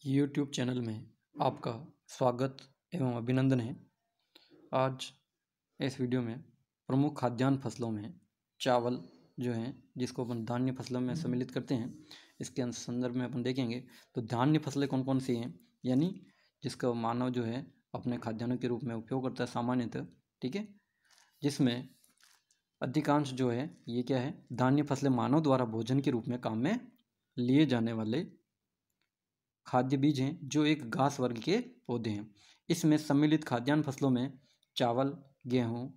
YouTube channel में आपका स्वागत एवं अभिनंदन है। आज इस वीडियो में प्रमुख खाद्यान्न फसलों में चावल जो है जिसको अपन धान्य फसलों में सम्मिलित करते हैं, इसके संदर्भ में अपन देखेंगे। तो धान्य फसलें कौन कौन सी हैं, यानी जिसका मानव जो है अपने खाद्यान्नों के रूप में उपयोग करता है सामान्यतः, ठीक है। जिसमें अधिकांश जो है ये क्या है, धान्य फसलें मानव द्वारा भोजन के रूप में काम में लिए जाने वाले खाद्य बीज हैं जो एक घास वर्ग के पौधे हैं। इसमें सम्मिलित खाद्यान्न फसलों में चावल, गेहूं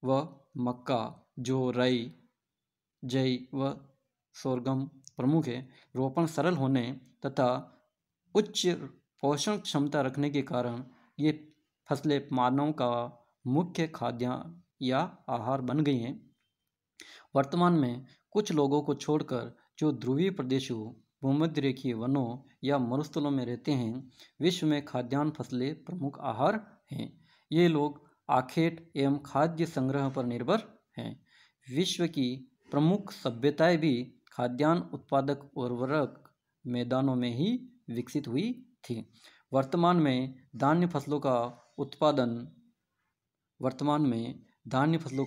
व मक्का, जो राई, जई व सोरगम प्रमुख है। रोपण सरल होने तथा उच्च पोषण क्षमता रखने के कारण ये फसलें मानव का मुख्य खाद्यान्न या आहार बन गई हैं। वर्तमान में कुछ लोगों को छोड़कर जो ध्रुवीय प्रदेशों, भूमध्य रेखीय वनों या मरुस्थलों में रहते हैं, विश्व में खाद्यान्न फसलें प्रमुख आहार हैं। ये लोग आखेट एवं खाद्य संग्रह पर निर्भर हैं। विश्व की प्रमुख सभ्यताएं भी खाद्यान्न उत्पादक उर्वरक मैदानों में ही विकसित हुई थी। वर्तमान में धान्य फसलों का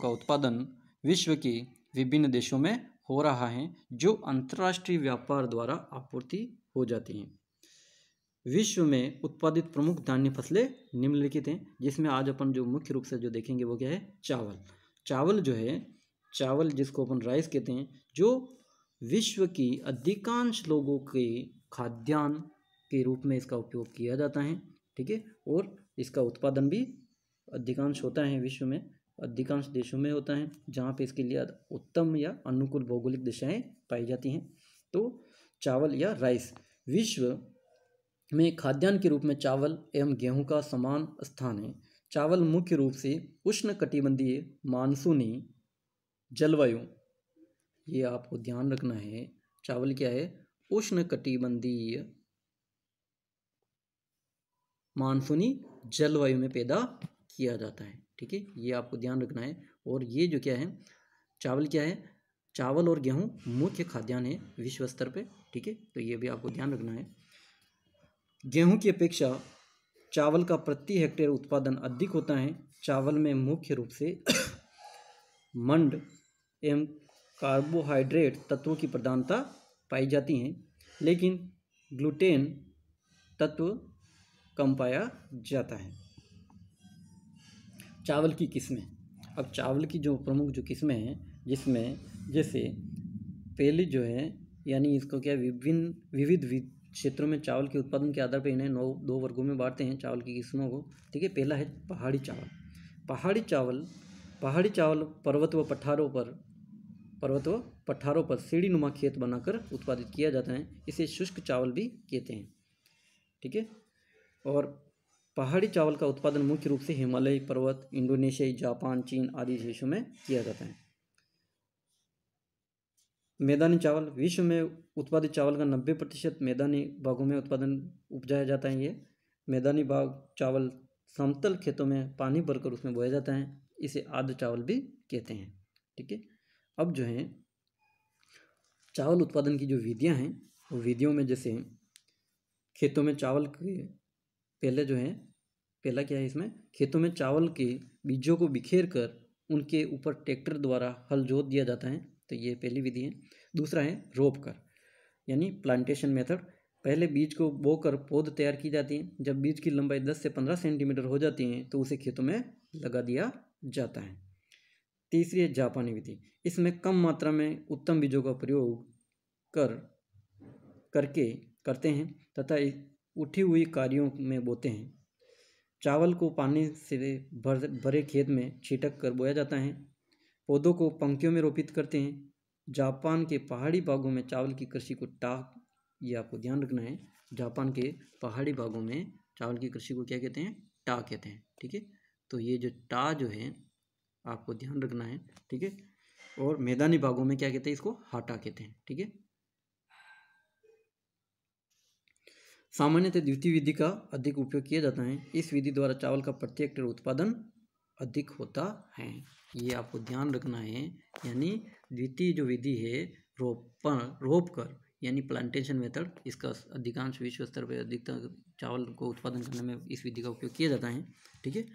उत्पादन विश्व के विभिन्न देशों में हो रहा है, जो अंतर्राष्ट्रीय व्यापार द्वारा आपूर्ति हो जाती हैं। विश्व में उत्पादित प्रमुख धान्य फसलें निम्नलिखित हैं, जिसमें आज अपन जो मुख्य रूप से जो देखेंगे वो क्या है, चावल। चावल जो है, चावल जिसको अपन राइस कहते हैं, जो विश्व की अधिकांश लोगों के खाद्यान्न के रूप में इसका उपयोग किया जाता है, ठीक है। और इसका उत्पादन भी अधिकांश होता है विश्व में, अधिकांश देशों में होता है, जहाँ पे इसके लिए उत्तम या अनुकूल भौगोलिक दिशाएं पाई जाती हैं। तो चावल या राइस, विश्व में खाद्यान्न के रूप में चावल एवं गेहूं का समान स्थान है। चावल मुख्य रूप से उष्णकटिबंधीय मानसूनी जलवायु, ये आपको ध्यान रखना है, चावल क्या है, उष्णकटिबंधीय मानसूनी जलवायु में पैदा किया जाता है, ठीक है। ये आपको ध्यान रखना है। और ये जो क्या है, चावल क्या है, चावल और गेहूं मुख्य खाद्यान्न है विश्व स्तर पे, ठीक है। तो ये भी आपको ध्यान रखना है। गेहूं की अपेक्षा चावल का प्रति हेक्टेयर उत्पादन अधिक होता है। चावल में मुख्य रूप से मंड एवं कार्बोहाइड्रेट तत्वों की प्रधानता पाई जाती है, लेकिन ग्लूटेन तत्व कम पाया जाता है। चावल की किस्में, अब चावल की जो प्रमुख जो किस्में हैं, जिसमें जैसे पहली जो है, यानी इसको क्या विविध क्षेत्रों में चावल के उत्पादन के आधार पर इन्हें दो वर्गों में बांटते हैं चावल की किस्मों को, ठीक है। पहला है पहाड़ी चावल। पहाड़ी चावल पर्वत व पठारों पर सीढ़ी नुमा खेत बनाकर उत्पादित किया जाता है। इसे शुष्क चावल भी कहते हैं, ठीक है। और पहाड़ी चावल का उत्पादन मुख्य रूप से हिमालयी पर्वत, इंडोनेशिया, जापान, चीन आदि देशों में किया जाता है। मैदानी चावल, विश्व में उत्पादित चावल का 90% मैदानी भागों में उपजाया जाता है। ये मैदानी भाग चावल समतल खेतों में पानी भरकर उसमें बोया जाता है, इसे आर्द्र चावल भी कहते हैं, ठीक है। अब जो है चावल उत्पादन की जो विधियां हैं, वो विधियों में जैसे खेतों में चावल के पहला क्या है, इसमें खेतों में चावल के बीजों को बिखेर कर उनके ऊपर ट्रैक्टर द्वारा हल जोत दिया जाता है, तो ये पहली विधि है। दूसरा है रोप कर, यानी प्लांटेशन मेथड। पहले बीज को बोकर पौध तैयार की जाती है। जब बीज की लंबाई 10 से 15 सेंटीमीटर हो जाती है तो उसे खेतों में लगा दिया जाता है। तीसरी है जापानी विधि। इसमें कम मात्रा में उत्तम बीजों का प्रयोग करते हैं तथा उठी हुई कारियों में बोते हैं। चावल को पानी से भरे खेत में छिटक कर बोया जाता है। पौधों को पंक्तियों में रोपित करते हैं। जापान के पहाड़ी भागों में चावल की कृषि को ये आपको ध्यान रखना है, जापान के पहाड़ी भागों में चावल की कृषि को क्या कहते हैं, टा कहते हैं, ठीक है। तो ये जो टा जो है आपको ध्यान रखना है, ठीक है। और मैदानी भागों में क्या कहते हैं, इसको हाटा कहते हैं, ठीक है। सामान्यतः द्वितीय विधि का अधिक उपयोग किया जाता है। इस विधि द्वारा चावल का प्रति हेक्टेयर उत्पादन अधिक होता है, ये आपको ध्यान रखना है। यानी द्वितीय जो विधि है रोप कर, यानी प्लांटेशन मेथड, इसका अधिकांश विश्व स्तर पर अधिकतर चावल को उत्पादन करने में इस विधि का उपयोग किया जाता है। ठीक है,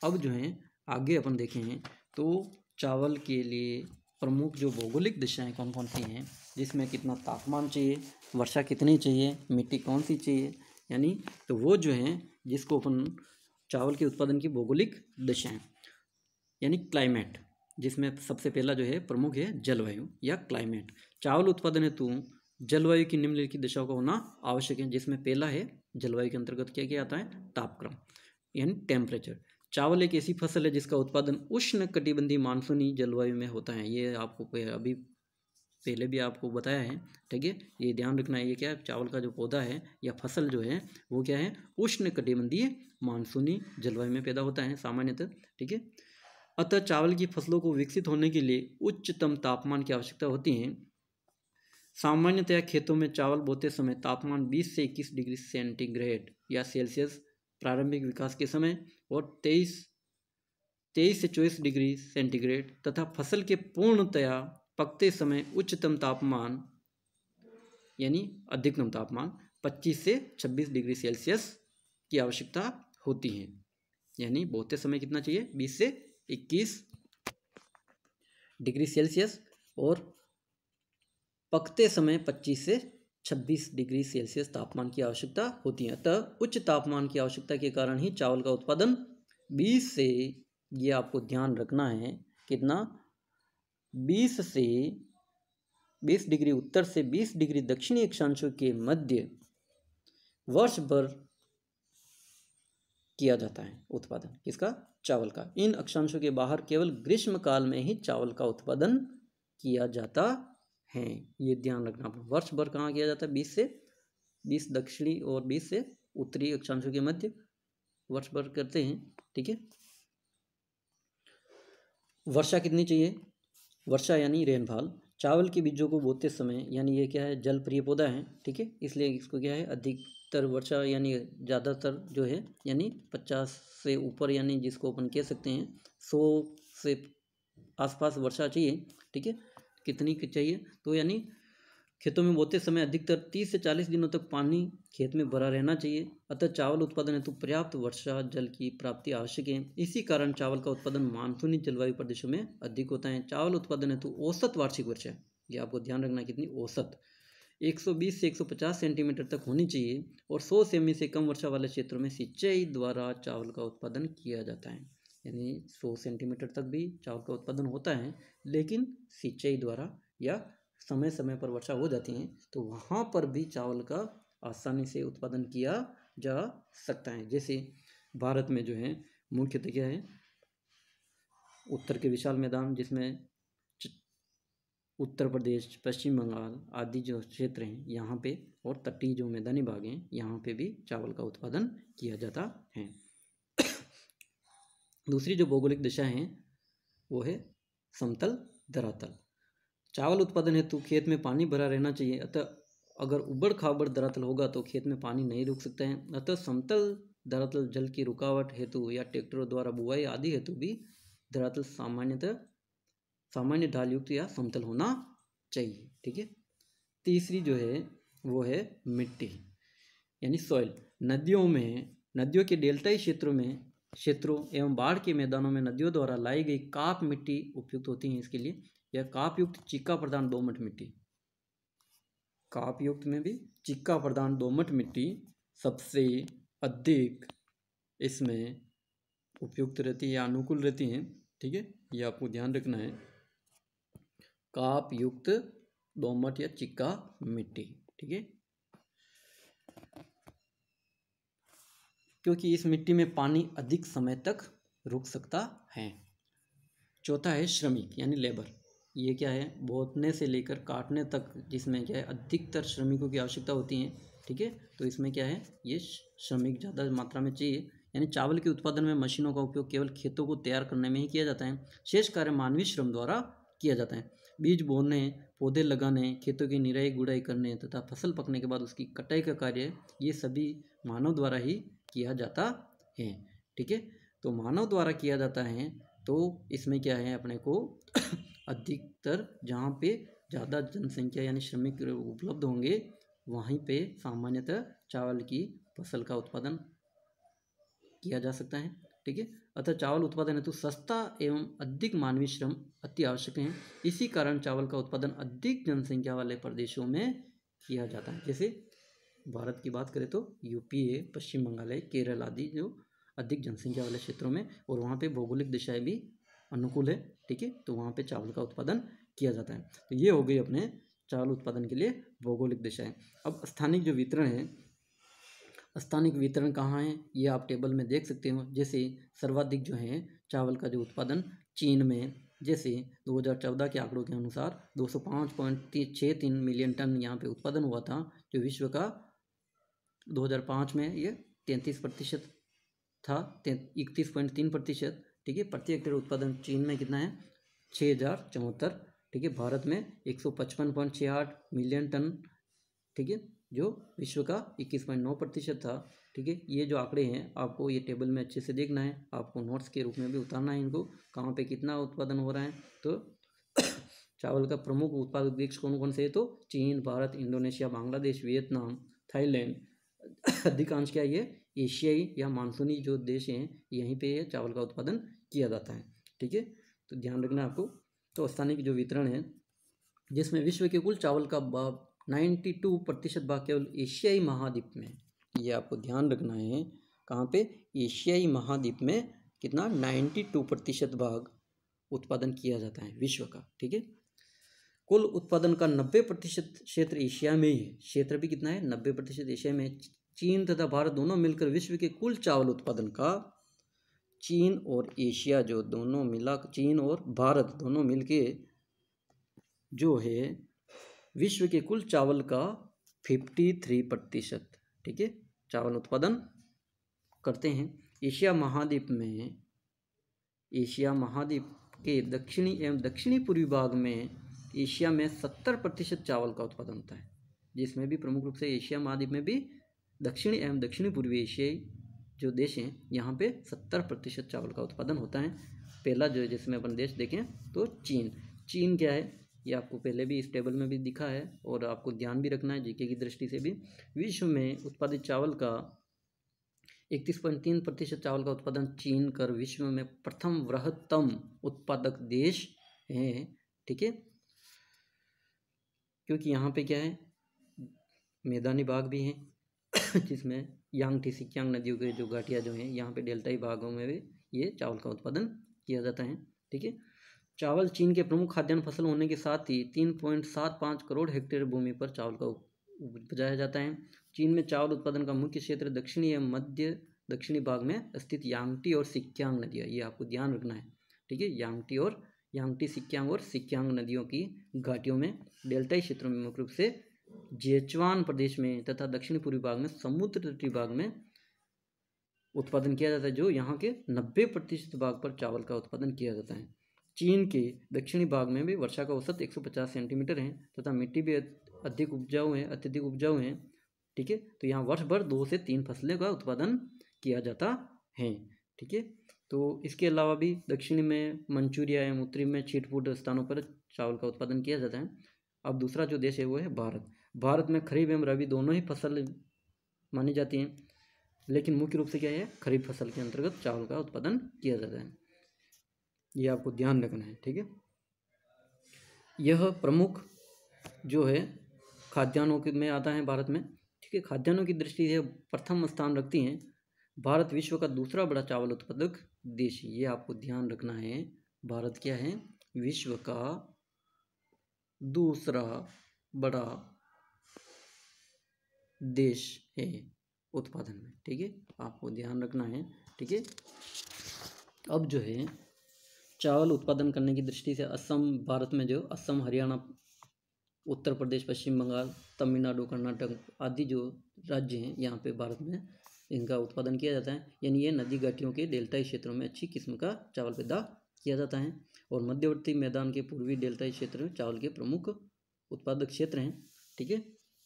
अब जो है आगे अपन देखें तो चावल के लिए प्रमुख जो भौगोलिक दिशाएं कौन कौन सी हैं, जिसमें कितना तापमान चाहिए, वर्षा कितनी चाहिए, मिट्टी कौन सी चाहिए, यानी तो वो जो है जिसको अपन चावल के उत्पादन की भौगोलिक दिशाएं यानी क्लाइमेट, जिसमें सबसे पहला जो है प्रमुख है जलवायु या क्लाइमेट। चावल उत्पादन हेतु जलवायु की निम्नलिखित दिशाओं का होना आवश्यक है, जिसमें पहला है जलवायु के अंतर्गत क्या क्या आता है, तापक्रम यानी टेम्परेचर। चावल एक ऐसी फसल है जिसका उत्पादन उष्ण कटिबंधीय मानसूनी जलवायु में होता है। ये आपको अभी पहले भी आपको बताया है। ठीक है, ये ध्यान रखना है, ये क्या है, चावल का जो पौधा है या फसल जो है वो क्या है, उष्ण कटिबंधीय मानसूनी जलवायु में पैदा होता है सामान्यतः। ठीक है, अतः चावल की फसलों को विकसित होने के लिए उच्चतम तापमान की आवश्यकता होती है। सामान्यतया खेतों में चावल बोते समय तापमान 20 से 21 डिग्री सेंटीग्रेड या सेल्सियस प्रारंभिक विकास के समय और 23 से 24 डिग्री सेंटीग्रेड तथा फसल के पूर्णतया पकते समय उच्चतम तापमान यानी अधिकतम तापमान 25 से 26 डिग्री सेल्सियस की आवश्यकता होती है। यानी बोते समय कितना चाहिए, 20 से 21 डिग्री सेल्सियस और पकते समय 25 से 26 डिग्री सेल्सियस तापमान की आवश्यकता होती है। अतः उच्च तापमान की आवश्यकता के कारण ही चावल का उत्पादन 20 से, ये आपको ध्यान रखना है, कितना, 20 से 20 डिग्री उत्तर से 20 डिग्री दक्षिणी अक्षांशों के मध्य वर्ष भर किया जाता है उत्पादन किसका, चावल का। इन अक्षांशों के बाहर केवल ग्रीष्म काल में ही चावल का उत्पादन किया जाता है। ये ध्यान रखना, वर्ष भर कहाँ किया जाता है, 20 दक्षिणी और 20 से उत्तरी अक्षांशों के मध्य वर्ष भर करते हैं। ठीक है, वर्षा कितनी चाहिए, वर्षा यानी रेनफॉल। चावल के बीजों को बोते समय, यानी ये क्या है, जल प्रिय पौधा है। ठीक है, इसलिए इसको क्या है, अधिकतर वर्षा यानी ज़्यादातर जो है यानी 50 से ऊपर, यानी जिसको अपन कह सकते हैं 100 से आसपास वर्षा चाहिए। ठीक है, कितनी चाहिए, तो यानी खेतों में बोते समय अधिकतर 30 से 40 दिनों तक पानी खेत में भरा रहना चाहिए। अतः चावल उत्पादन हेतु पर्याप्त वर्षा जल की प्राप्ति आवश्यक है। इसी कारण चावल का उत्पादन मानसूनी जलवायु प्रदेशों में अधिक होता है। चावल उत्पादन हेतु औसत वार्षिक वर्षा, ये आपको ध्यान रखना, कितनी, औसत 120 से 150 सेंटीमीटर तक होनी चाहिए और 100 सेमी से कम वर्षा वाले क्षेत्रों में सिंचाई द्वारा चावल का उत्पादन किया जाता है। यानी 100 सेंटीमीटर तक भी चावल का उत्पादन होता है, लेकिन सिंचाई द्वारा या समय समय पर वर्षा हो जाती है तो वहाँ पर भी चावल का आसानी से उत्पादन किया जा सकता है। जैसे भारत में जो है मुख्यतः क्या है, उत्तर के विशाल मैदान जिसमें उत्तर प्रदेश, पश्चिम बंगाल आदि जो क्षेत्र हैं यहाँ पे, और तटीय जो मैदानी भाग हैं यहाँ पे भी चावल का उत्पादन किया जाता है। दूसरी जो भौगोलिक दिशा है वो है समतल धरातल। चावल उत्पादन हेतु खेत में पानी भरा रहना चाहिए। अतः अगर उबड़ खाबड़ धरातल होगा तो खेत में पानी नहीं रुक सकता है। अतः समतल धरातल जल की रुकावट हेतु या ट्रैक्टरों द्वारा बुआई आदि हेतु भी धरातल सामान्य ढाल युक्त या समतल होना चाहिए। ठीक है, तीसरी जो है वो है मिट्टी यानी सॉइल। नदियों के डेल्टाई क्षेत्रों एवं बाढ़ के मैदानों में नदियों द्वारा लाई गई काप मिट्टी उपयुक्त होती है इसके लिए। यह काप युक्त चिक्का प्रधान दोमट मिट्टी, काप युक्त में भी चिक्का प्रधान दोमट मिट्टी सबसे अधिक इसमें उपयुक्त रहती है, अनुकूल रहती है। ठीक है, ये आपको ध्यान रखना है, काप युक्त दोमट या चिक्का मिट्टी। ठीक है, क्योंकि इस मिट्टी में पानी अधिक समय तक रुक सकता है। चौथा है श्रमिक यानी लेबर। ये क्या है, बोतने से लेकर काटने तक जिसमें क्या है अधिकतर श्रमिकों की आवश्यकता होती है। ठीक है, तो इसमें क्या है, ये श्रमिक ज़्यादा मात्रा में चाहिए। यानी चावल के उत्पादन में मशीनों का उपयोग केवल खेतों को तैयार करने में ही किया जाता है, शेष कार्य मानवीय श्रम द्वारा किया जाता है। बीज बोने, पौधे लगाने, खेतों की निराई गुड़ाई करने तथा फसल पकने के बाद उसकी कटाई का कार्य, ये सभी मानव द्वारा ही किया जाता है। ठीक है, तो मानव द्वारा किया जाता है, तो इसमें क्या है, अपने को अधिकतर जहाँ पे ज़्यादा जनसंख्या यानी श्रमिक उपलब्ध होंगे वहीं पे सामान्यतः चावल की फसल का उत्पादन किया जा सकता है। ठीक है, अतः चावल उत्पादन हेतु सस्ता एवं अधिक मानवीय श्रम अति आवश्यक है। इसी कारण चावल का उत्पादन अधिक जनसंख्या वाले प्रदेशों में किया जाता है। जैसे भारत की बात करें तो यूपी है, पश्चिम बंगाल है, केरल आदि जो अधिक जनसंख्या वाले क्षेत्रों में, और वहाँ पे भौगोलिक दिशाएं भी अनुकूल है। ठीक है, तो वहाँ पे चावल का उत्पादन किया जाता है। तो ये हो गई अपने चावल उत्पादन के लिए भौगोलिक दिशाएं। अब स्थानिक जो वितरण है, स्थानिक वितरण कहाँ है ये आप टेबल में देख सकते हो। जैसे सर्वाधिक जो है चावल का जो उत्पादन चीन में, जैसे 2014 के आंकड़ों के अनुसार 205.63 मिलियन टन यहाँ पे उत्पादन हुआ था, जो विश्व का 2005 में ये 33% था, 31.3%। ठीक है, प्रति हेक्टेयर उत्पादन चीन में कितना है, 6074। ठीक है, भारत में 155.68 मिलियन टन। ठीक है, जो विश्व का 21.9% था। ठीक है, ये जो आंकड़े हैं आपको ये टेबल में अच्छे से देखना है, आपको नोट्स के रूप में भी उतारना है इनको, कहाँ पे कितना उत्पादन हो रहा है। तो चावल का प्रमुख उत्पादक देश कौन कौन से है, तो चीन, Bharat, Indonesia, Bangladesh, Vietnam, Thailand. अधिकांश क्या ये एशियाई या मानसूनी जो देश हैं यहीं पे ये चावल का उत्पादन किया जाता है। ठीक है, तो ध्यान रखना आपको। तो स्थानिक जो वितरण है जिसमें विश्व के कुल चावल का 92% भाग केवल एशियाई महाद्वीप में, ये आपको ध्यान रखना है, कहाँ पे, एशियाई महाद्वीप में कितना 92% भाग उत्पादन किया जाता है विश्व का। ठीक है, कुल उत्पादन का 90% क्षेत्र एशिया में ही है। क्षेत्र भी कितना है, 90% एशिया में है। चीन तथा भारत दोनों मिलकर विश्व के कुल चावल उत्पादन का, चीन और एशिया जो दोनों मिला, चीन और भारत दोनों मिलके जो है विश्व के कुल चावल का 53%, ठीक है, चावल उत्पादन करते हैं। एशिया महाद्वीप में, एशिया महाद्वीप के दक्षिणी एवं दक्षिणी पूर्वी भाग में एशिया में 70% चावल का उत्पादन होता है, जिसमें भी प्रमुख रूप से एशिया महाद्वीप में भी दक्षिणी एवं दक्षिणी पूर्वी एशियाई जो देश हैं यहाँ पे 70% चावल का उत्पादन होता है। पहला जो जिसमें अपन देश देखें तो चीन। चीन क्या है ये आपको पहले भी इस टेबल में भी दिखा है और आपको ध्यान भी रखना है जीके की दृष्टि से भी। विश्व में उत्पादित चावल का 31.3% चावल का उत्पादन चीन कर विश्व में प्रथम वृहत्तम उत्पादक देश है। ठीक है, क्योंकि यहाँ पे क्या है मैदानी भाग भी हैं जिसमें यांगटी सिक्यांग नदियों के जो घाटियाँ जो हैं यहाँ पे डेल्टाई भागों में भी ये चावल का उत्पादन किया जाता है। ठीक है, चावल चीन के प्रमुख खाद्यान्न फसल होने के साथ ही 3.75 करोड़ हेक्टेयर भूमि पर चावल का उपजाया जाता है। चीन में चावल उत्पादन का मुख्य क्षेत्र दक्षिणी एवं मध्य दक्षिणी भाग में स्थित यांगटी और सिक्यांग नदियाँ, ये आपको ध्यान रखना है। ठीक है, यांगटी सिक्यांग और सिक्यांग नदियों की घाटियों में, डेल्टाई क्षेत्रों में मुख्य रूप से जेचुआन प्रदेश में तथा दक्षिणी पूर्वी भाग में समुद्र तटीय भाग में उत्पादन किया जाता है, जो यहाँ के 90% भाग पर चावल का उत्पादन किया जाता है। चीन के दक्षिणी भाग में भी वर्षा का औसत 150 सेंटीमीटर है तथा मिट्टी भी अत्यधिक उपजाऊ है। ठीक है, तो यहाँ वर्ष भर 2 से 3 फसलें का उत्पादन किया जाता है। ठीक है, तो इसके अलावा भी दक्षिणी में मंचूरिया एवं उत्तरी में छिटपुट स्थानों पर चावल का उत्पादन किया जाता है। अब दूसरा जो देश है वो है भारत। भारत में खरीफ एवं रबी दोनों ही फसल मानी जाती हैं, लेकिन मुख्य रूप से क्या है खरीफ फसल के अंतर्गत चावल का उत्पादन किया जाता है, ये आपको ध्यान रखना है। ठीक है, यह प्रमुख जो है खाद्यान्नों में आता है भारत में। ठीक है, खाद्यान्नों की दृष्टि से प्रथम स्थान रखती हैं। भारत विश्व का दूसरा बड़ा चावल उत्पादक देश, ये आपको ध्यान रखना है। भारत क्या है, विश्व का दूसरा बड़ा देश है उत्पादन में। ठीक है, आपको ध्यान रखना है। ठीक है, अब जो है चावल उत्पादन करने की दृष्टि से असम, भारत में जो असम, हरियाणा, उत्तर प्रदेश, पश्चिम बंगाल, तमिलनाडु, कर्नाटक आदि जो राज्य हैं यहाँ पे भारत में इनका उत्पादन किया जाता है। यानी ये नदी घाटियों के डेल्टाई क्षेत्रों में अच्छी किस्म का चावल पैदा किया जाता है और मध्यवर्ती मैदान के पूर्वी डेल्टाई क्षेत्र में चावल के प्रमुख उत्पादक क्षेत्र हैं। ठीक है,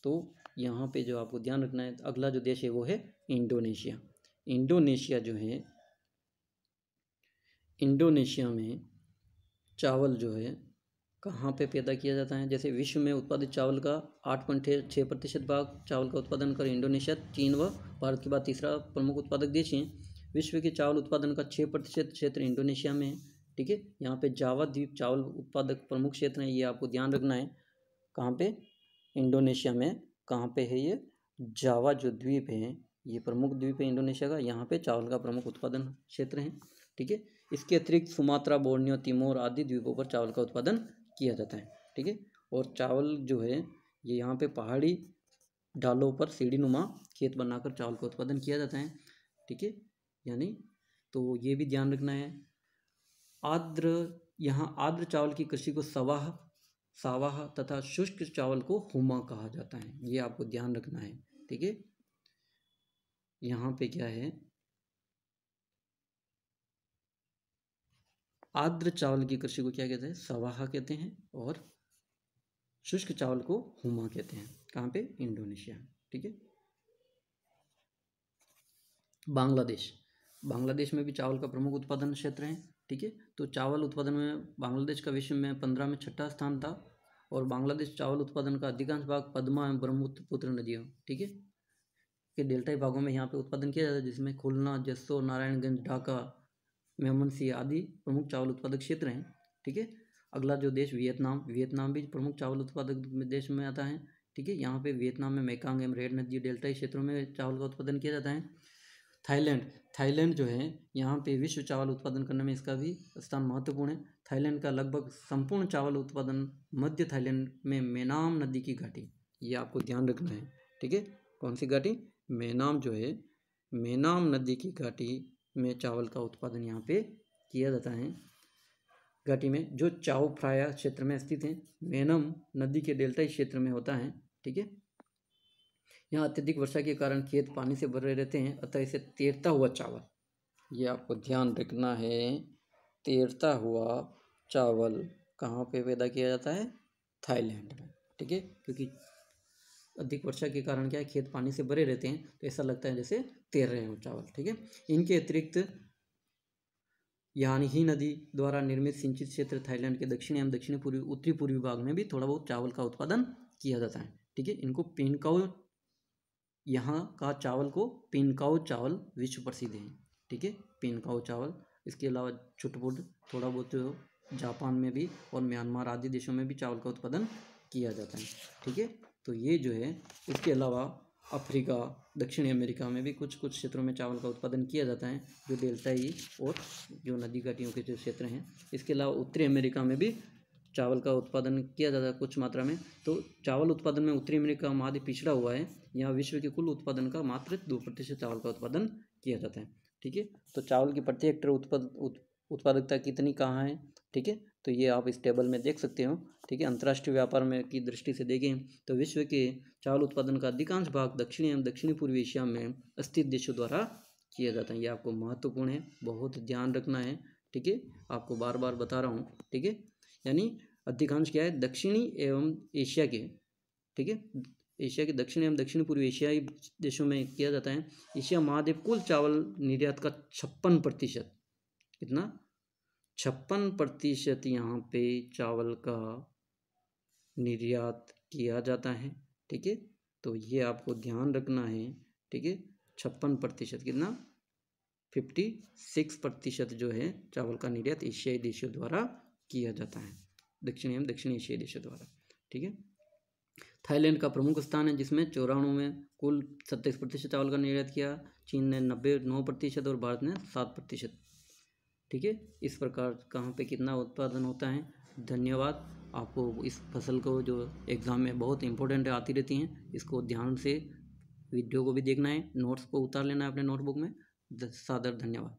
तो यहाँ पे जो आपको ध्यान रखना है, अगला जो देश है वो है इंडोनेशिया। इंडोनेशिया जो है, इंडोनेशिया में चावल जो है कहाँ पे पैदा किया जाता है? जैसे विश्व में उत्पादित चावल का 8.6% भाग चावल का उत्पादन कर इंडोनेशिया, चीन व भारत के बाद तीसरा प्रमुख उत्पादक देश है। विश्व के चावल उत्पादन का 6% क्षेत्र इंडोनेशिया में है। ठीक है, यहाँ पे जावा द्वीप चावल उत्पादक प्रमुख क्षेत्र है, ये आपको ध्यान रखना है। कहाँ पे? इंडोनेशिया में। कहाँ पे है ये? जावा जो द्वीप है, ये प्रमुख द्वीप है इंडोनेशिया का, यहाँ पे चावल का प्रमुख उत्पादन क्षेत्र है। ठीक है, इसके अतिरिक्त सुमात्रा, बोर्नियो, तिमोर आदि द्वीपों पर चावल का उत्पादन किया जाता है। ठीक है, और चावल जो है ये यहाँ पे पहाड़ी ढालों पर सीढ़ीनुमा खेत बनाकर चावल का उत्पादन किया जाता है। ठीक है, यानी तो ये भी ध्यान रखना है। यहाँ आर्द्र चावल की कृषि को सावाह तथा शुष्क चावल को हुमा कहा जाता है, ये आपको ध्यान रखना है। ठीक है, यहाँ पे क्या है? आर्द्र चावल की कृषि को क्या कहते हैं? सवाह कहते हैं, और शुष्क चावल को हुमा कहते हैं। कहाँ पे? इंडोनेशिया। ठीक है, बांग्लादेश में भी चावल का प्रमुख उत्पादन क्षेत्र है। ठीक है, तो चावल उत्पादन में बांग्लादेश का विश्व में 15 में 6ठा स्थान था, और बांग्लादेश चावल उत्पादन का अधिकांश भाग पद्मा एवं ब्रह्मपुत्र नदियों, ठीक है, के डेल्टाई भागों में यहाँ पे उत्पादन किया जाता है, जिसमें खुलना, जस्सो, नारायणगंज, ढाका, मेमनसी आदि प्रमुख चावल उत्पादक क्षेत्र हैं। ठीक है, अगला जो देश वियतनाम भी प्रमुख चावल उत्पादक देश में आता है। ठीक है, यहाँ पे वियतनाम में मेकांग एवं रेड नदी डेल्टाई क्षेत्रों में चावल का उत्पादन किया जाता है। थाईलैंड जो है, यहाँ पे विश्व चावल उत्पादन करने में इसका भी स्थान महत्वपूर्ण है। थाईलैंड का लगभग संपूर्ण चावल उत्पादन मध्य थाईलैंड में मेनाम नदी की घाटी, ये आपको ध्यान रखना है। ठीक है, कौन सी घाटी? मेनाम जो है, मेनाम नदी की घाटी में चावल का उत्पादन यहाँ पे किया जाता है। घाटी में जो चाओ फ्राया क्षेत्र में स्थित है, मेनम नदी के डेल्टाई क्षेत्र में होता है। ठीक है, यहाँ अत्यधिक वर्षा के कारण खेत पानी से भरे रहते हैं, अतः इसे तैरता हुआ चावल, ये आपको ध्यान रखना है। तैरता हुआ चावल कहाँ पे पैदा किया जाता है? थाईलैंड में। ठीक है, क्योंकि अधिक वर्षा के कारण क्या है, खेत पानी से भरे रहते हैं, तो ऐसा लगता है जैसे तैर रहे हो चावल। ठीक है, इनके अतिरिक्त यानी ही नदी द्वारा निर्मित सिंचित क्षेत्र थाईलैंड के दक्षिणी एवं दक्षिणी पूर्वी उत्तरी पूर्वी भाग में भी थोड़ा बहुत चावल का उत्पादन किया जाता है। ठीक है, इनको पिनकाओ, यहाँ का चावल को पिनकाओ चावल विश्व प्रसिद्ध है। ठीक है, पिनकाओ चावल। इसके अलावा छुटपुट थोड़ा बहुत जापान में भी और म्यांमार आदि देशों में भी चावल का उत्पादन किया जाता है। ठीक है, तो ये जो है, इसके अलावा अफ्रीका, दक्षिणी अमेरिका में भी कुछ क्षेत्रों में चावल का उत्पादन किया जाता है, जो डेल्टाई और जो नदी घाटियों के जो क्षेत्र हैं। इसके अलावा उत्तरी अमेरिका में भी चावल का उत्पादन किया जाता है कुछ मात्रा में। तो चावल उत्पादन में उत्तरी अमेरिका माध्य पिछड़ा हुआ है, यहाँ विश्व के कुल उत्पादन का मात्र 2% चावल का उत्पादन किया जाता है। ठीक है, तो चावल की प्रति हेक्टेयर उत्पादकता कितनी कहाँ है? ठीक है, तो ये आप इस टेबल में देख सकते हो। ठीक है, अंतर्राष्ट्रीय व्यापार में की दृष्टि से देखें तो विश्व के चावल उत्पादन का अधिकांश भाग दक्षिणी एवं दक्षिणी पूर्वी एशिया में स्थित देशों द्वारा किया जाता है। ये आपको महत्वपूर्ण है, बहुत ध्यान रखना है। ठीक है, आपको बार बार बता रहा हूँ। ठीक है, यानी अधिकांश क्या है? दक्षिणी एवं एशिया के, ठीक है, एशिया के दक्षिण एवं दक्षिण पूर्वी एशियाई देशों में किया जाता है। एशिया महाद्वीप कुल चावल निर्यात का 56%, कितना? 56% यहाँ पे चावल का निर्यात किया जाता है। ठीक है, तो ये आपको ध्यान रखना है। ठीक है, 56%, कितना? 56% जो है चावल का निर्यात एशियाई देशों द्वारा किया जाता है, दक्षिण एवं दक्षिण एशियाई देशों द्वारा। ठीक है, थाईलैंड का प्रमुख स्थान है, जिसमें 94 में कुल 27% चावल का निर्यात किया। चीन ने 9% और भारत ने 7%। ठीक है, इस प्रकार कहाँ पे कितना उत्पादन होता है। धन्यवाद। आपको इस फसल को जो एग्ज़ाम में बहुत इंपॉर्टेंट आती रहती हैं, इसको ध्यान से वीडियो को भी देखना है, नोट्स को उतार लेना है अपने नोटबुक में। सादर धन्यवाद।